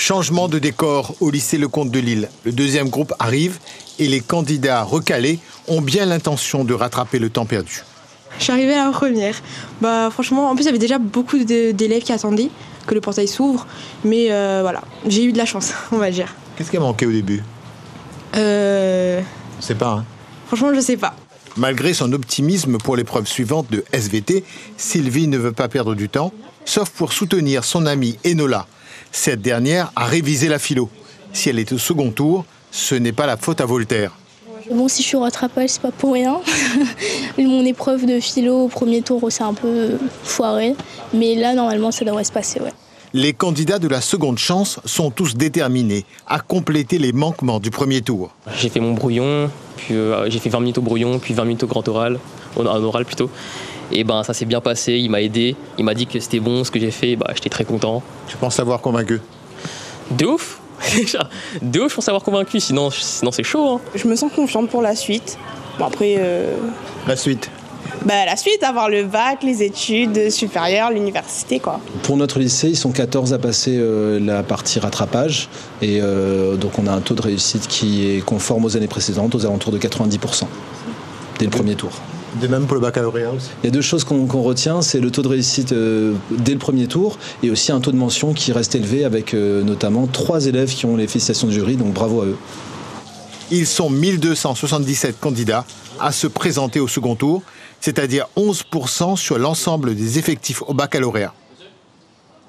Changement de décor au lycée Lecomte de Lille. Le deuxième groupe arrive et les candidats recalés ont bien l'intention de rattraper le temps perdu. Je suis arrivée à la première. Franchement, en plus, il y avait déjà beaucoup d'élèves qui attendaient que le portail s'ouvre. Mais voilà, j'ai eu de la chance, on va dire. Qu'est-ce qui a manqué au début ? Je sais pas. Franchement, je sais pas. Malgré son optimisme pour l'épreuve suivante de SVT, Sylvie ne veut pas perdre du temps, sauf pour soutenir son amie Enola. Cette dernière a révisé la philo. Si elle est au second tour, ce n'est pas la faute à Voltaire. Bon, si je suis au rattrapage, c'est pas pour rien. Mon épreuve de philo au premier tour, c'est un peu foiré. Mais là, normalement, ça devrait se passer, ouais. Les candidats de la seconde chance sont tous déterminés à compléter les manquements du premier tour. J'ai fait mon brouillon, puis j'ai fait 20 minutes au brouillon, puis 20 minutes au grand oral, en oral plutôt. Et ça s'est bien passé, il m'a aidé, il m'a dit que c'était bon ce que j'ai fait, j'étais très content. Je pense l'avoir convaincu. De ouf. De ouf, je pense avoir convaincu, sinon c'est chaud. Je me sens confiante pour la suite. Bon, après... La suite la suite, avoir le bac, les études supérieures, l'université, quoi. Pour notre lycée, ils sont 14 à passer la partie rattrapage. Et donc on a un taux de réussite qui est conforme aux années précédentes, aux alentours de 90%, dès le premier tour. De même pour le baccalauréat aussi. Il y a deux choses qu'on retient, c'est le taux de réussite dès le premier tour et aussi un taux de mention qui reste élevé avec notamment 3 élèves qui ont les félicitations du jury, donc bravo à eux. Ils sont 1277 candidats à se présenter au second tour, c'est-à-dire 11% sur l'ensemble des effectifs au baccalauréat.